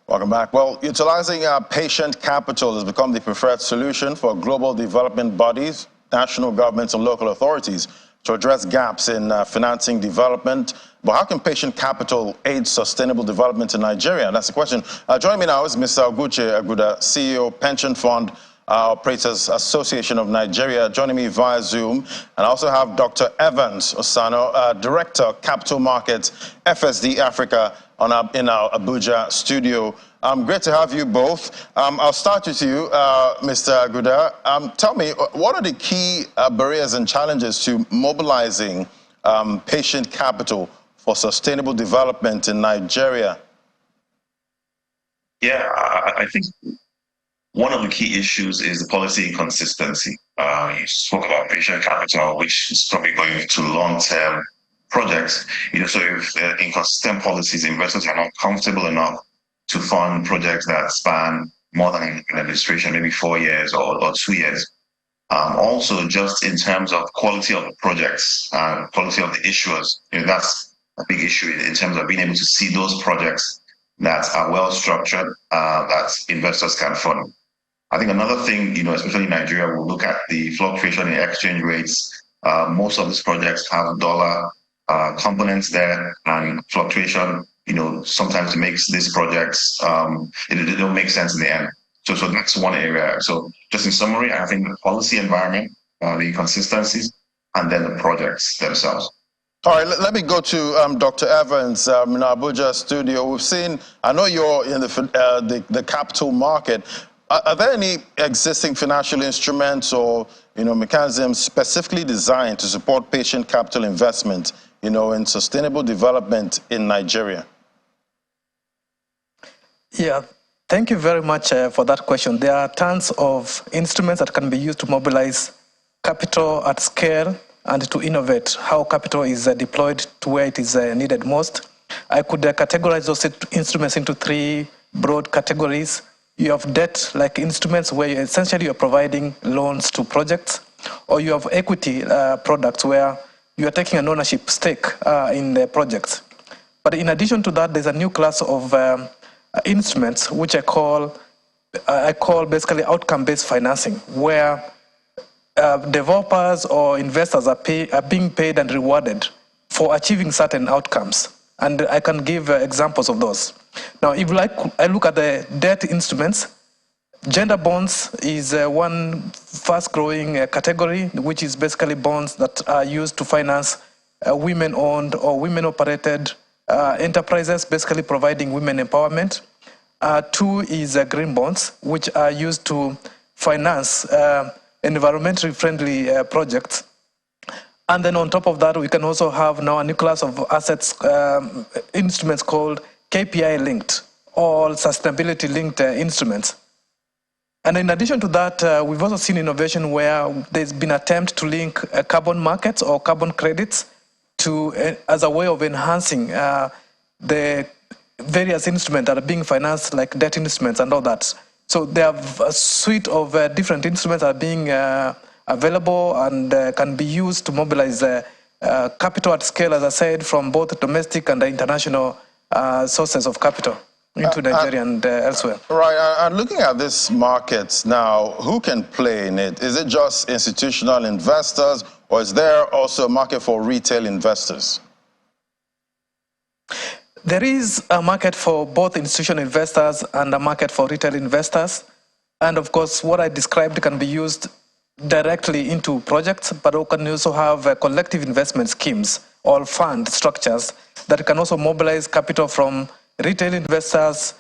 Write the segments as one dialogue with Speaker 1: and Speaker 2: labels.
Speaker 1: Welcome back. Well, utilizing patient capital has become the preferred solution for global development bodies, national governments, and local authorities to address gaps in financing development. But how can patient capital aid sustainable development in Nigeria? That's the question. Joining me now is Mr. Oguche Aguda, CEO, Pension Fund Operators Association of Nigeria, joining me via Zoom. And I also have Dr. Evans Osano, Director, Capital Markets, FSD Africa, in our Abuja studio. Great to have you both. I'll start with you, Mr. Aguda. Tell me, what are the key barriers and challenges to mobilizing patient capital for sustainable development in Nigeria?
Speaker 2: Yeah, I think one of the key issues is the policy inconsistency. You spoke about patient capital, which is probably going to long-term projects. So if inconsistent policies, investors are not comfortable enough to fund projects that span more than an administration, maybe 4 years or 2 years. Also, just in terms of quality of the projects, quality of the issuers, that's a big issue in terms of being able to see those projects that are well structured, that investors can fund. I think another thing, especially in Nigeria, we'll look at the fluctuation in exchange rates. Most of these projects have dollar components there, and fluctuation, sometimes makes these projects, they don't make sense in the end. So that's one area. So just in summary, I think the policy environment, the consistencies, and then the projects themselves.
Speaker 1: All right, let me go to Dr. Evans in our Abuja studio. We've seen, I know you're in the capital market. Are there any existing financial instruments or mechanisms specifically designed to support patient capital investment in sustainable development in Nigeria?
Speaker 3: Yeah, thank you very much for that question. There are tons of instruments that can be used to mobilize capital at scale and to innovate how capital is deployed to where it is needed most. I could categorize those instruments into 3 broad categories. You have debt-like instruments where essentially you're providing loans to projects, or you have equity products where you are taking an ownership stake in the projects. But in addition to that, there's a new class of instruments which I call basically outcome-based financing, where developers or investors are being paid and rewarded for achieving certain outcomes. And I can give examples of those. Now, if I look at the debt instruments, gender bonds is one fast-growing category, which is basically bonds that are used to finance women-owned or women-operated enterprises, basically providing women empowerment. 2 is green bonds, which are used to finance environmentally friendly projects. And then on top of that, we can also have now a new class of assets, instruments called KPI-linked or sustainability-linked instruments. And in addition to that, we've also seen innovation where there's been an attempt to link carbon markets or carbon credits as a way of enhancing the various instruments that are being financed, like debt instruments and all that. So there are a suite of different instruments that are being available and can be used to mobilize capital at scale, as I said, from both domestic and international sources of capital into Nigeria and elsewhere.
Speaker 1: Right, and looking at this market now, who can play in it? Is it just institutional investors, or is there also a market for retail investors?
Speaker 3: There is a market for both institutional investors and a market for retail investors. And of course, what I described can be used directly into projects, but we can also have collective investment schemes or fund structures that can also mobilize capital from retail investors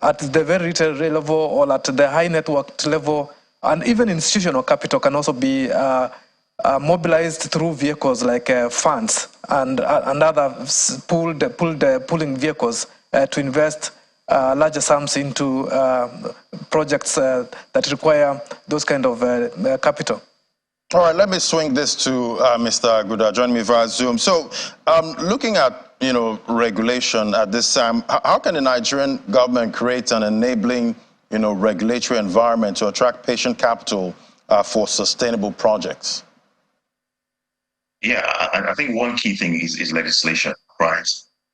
Speaker 3: at the very retail level or at the high network level, and even institutional capital can also be mobilized through vehicles like funds and other pooling vehicles to invest larger sums into projects that require those kind of capital.
Speaker 1: All right, let me swing this to Mr. Aguda, join me via Zoom. So looking at regulation at this time, how can the Nigerian government create an enabling regulatory environment to attract patient capital for sustainable projects?
Speaker 2: Yeah, I think one key thing is legislation, right?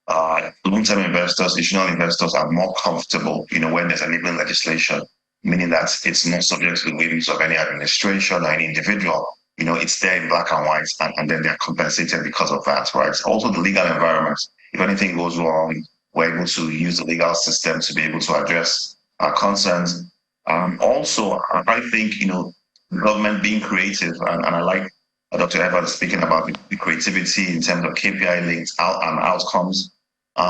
Speaker 2: long-term investors, institutional investors are more comfortable, when there's enabling legislation, meaning that it's not subject to the whims of any administration or any individual. It's there in black and white, and then they're compensated because of that, right? Also, the legal environment. If anything goes wrong, we're able to use the legal system to be able to address our concerns. Also, I think, government being creative, and I like Dr. Evans speaking about the creativity in terms of KPI linked outcomes.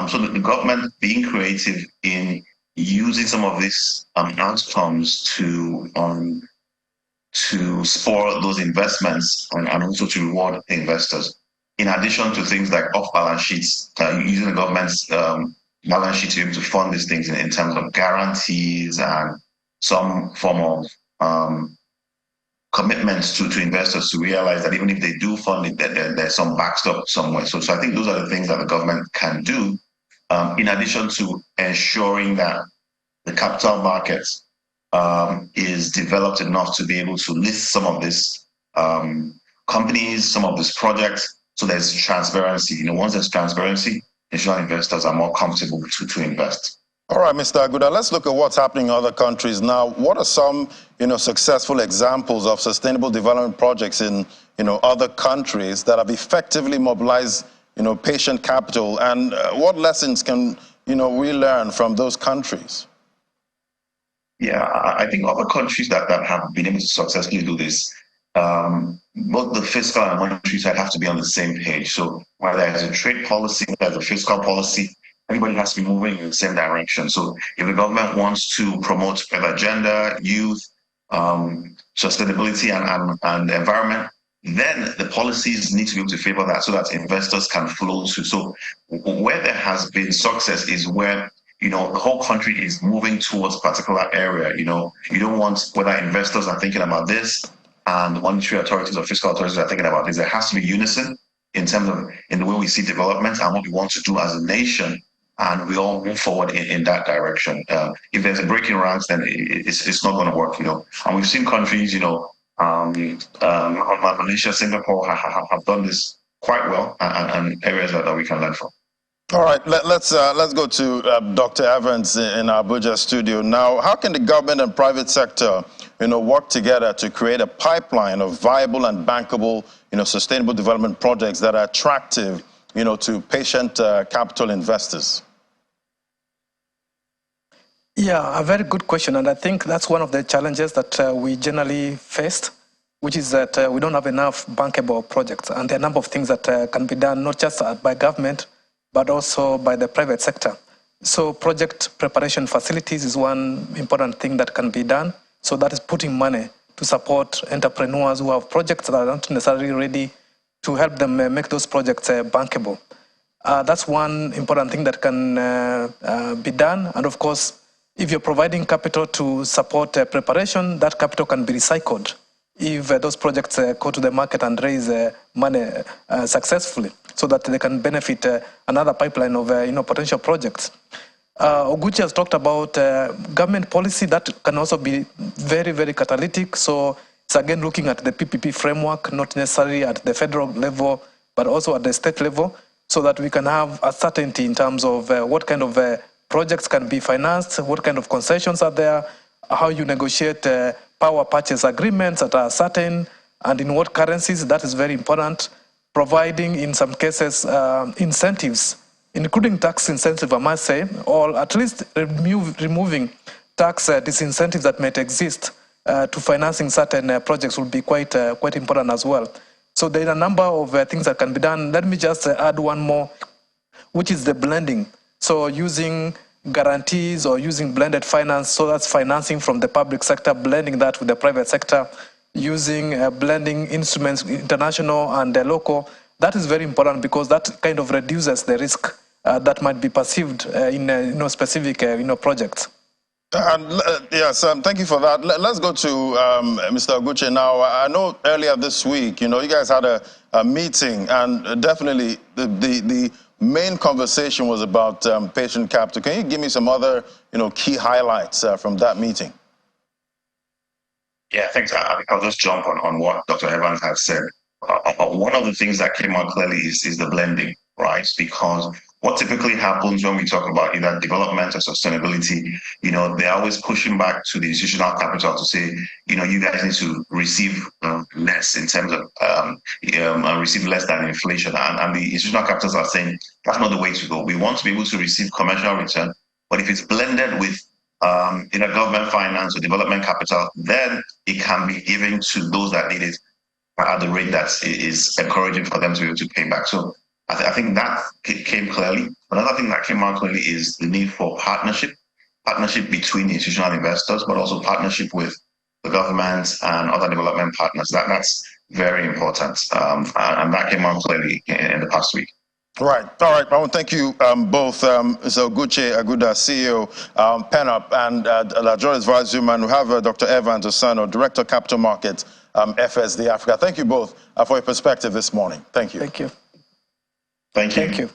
Speaker 2: So the government being creative in using some of these outcomes to spur those investments and also to reward investors. In addition to things like off-balance sheets, using the government's balance sheet to be able to fund these things in terms of guarantees and some form of commitments to investors to realize that even if they do fund it, that there's some backstop somewhere. So I think those are the things that the government can do, in addition to ensuring that the capital markets is developed enough to be able to list some of these companies, some of these projects, so there's transparency. Once there's transparency, institutional investors are more comfortable to invest.
Speaker 1: All right, Mr. Aguda, let's look at what's happening in other countries now. What are some, successful examples of sustainable development projects in, other countries that have effectively mobilized, patient capital, and what lessons can, we learn from those countries?
Speaker 2: Yeah, I think other countries that have been able to successfully do this, both the fiscal and monetary side have to be on the same page. So whether there's a trade policy, there's a fiscal policy, everybody has to be moving in the same direction. So if the government wants to promote better gender, youth, sustainability and environment, then the policies need to be able to favor that so that investors can flow to. So where there has been success is where the whole country is moving towards a particular area. You don't want whether investors are thinking about this and monetary authorities or fiscal authorities are thinking about this. There has to be unison in terms of in the way we see development and what we want to do as a nation, and we all move forward in that direction. If there's a break in ranks, then it's not going to work. And we've seen countries, Malaysia, Singapore have done this quite well, and areas that we can learn from.
Speaker 1: All right, let's go to Dr. Evans in our Abuja studio. Now, how can the government and private sector, work together to create a pipeline of viable and bankable, sustainable development projects that are attractive, to patient capital investors?
Speaker 3: Yeah, a very good question. And I think that's one of the challenges that we generally faced, which is that we don't have enough bankable projects. And there are a number of things that can be done, not just by government, but also by the private sector. So project preparation facilities is one important thing that can be done. So that is putting money to support entrepreneurs who have projects that are not necessarily ready, to help them make those projects bankable. That's one important thing that can be done. And of course, if you're providing capital to support preparation, that capital can be recycled if those projects go to the market and raise money successfully, so that they can benefit another pipeline of potential projects. Oguchi has talked about government policy that can also be very, very catalytic. So it's again looking at the PPP framework, not necessarily at the federal level, but also at the state level, so that we can have a certainty in terms of what kind of projects can be financed, what kind of concessions are there, how you negotiate power purchase agreements that are certain, and in what currencies. That is very important. Providing, in some cases, incentives, including tax incentive, I must say, or at least removing tax disincentives that might exist to financing certain projects will be quite important as well. So there are a number of things that can be done. Let me just add one more, which is the blending. So using guarantees or using blended finance, so that's financing from the public sector, blending that with the private sector, using blending instruments, international and local. That is very important because that kind of reduces the risk that might be perceived in specific projects.
Speaker 1: Yes, thank you for that. Let's go to Mr. Oguchi now. I know earlier this week, you guys had a meeting, and definitely the main conversation was about patient capital. Can you give me some other, key highlights from that meeting?
Speaker 2: Yeah, thanks. I'll just jump on what Dr. Evans has said. One of the things that came out clearly is the blending, right? Because what typically happens when we talk about either development or sustainability, they're always pushing back to the institutional capital to say, you guys need to receive less in terms of receive less than inflation. And the institutional capitals are saying that's not the way to go. We want to be able to receive commercial return, but if it's blended with government finance or development capital, then it can be given to those that need it at the rate that is encouraging for them to be able to pay back. So I think that came clearly. Another thing that came out clearly is the need for partnership between institutional investors, but also partnership with the government and other development partners. That's very important, and that came out clearly in the past week.
Speaker 1: Right. All right. I want to thank you both. So Guche Aguda, CEO, PenOp, and Joyce Vice Chairman. We have Dr. Evans Osano, Director of Capital Markets, FSD Africa. Thank you both for your perspective this morning. Thank you.
Speaker 3: Thank you.
Speaker 2: Thank you.
Speaker 3: Thank you.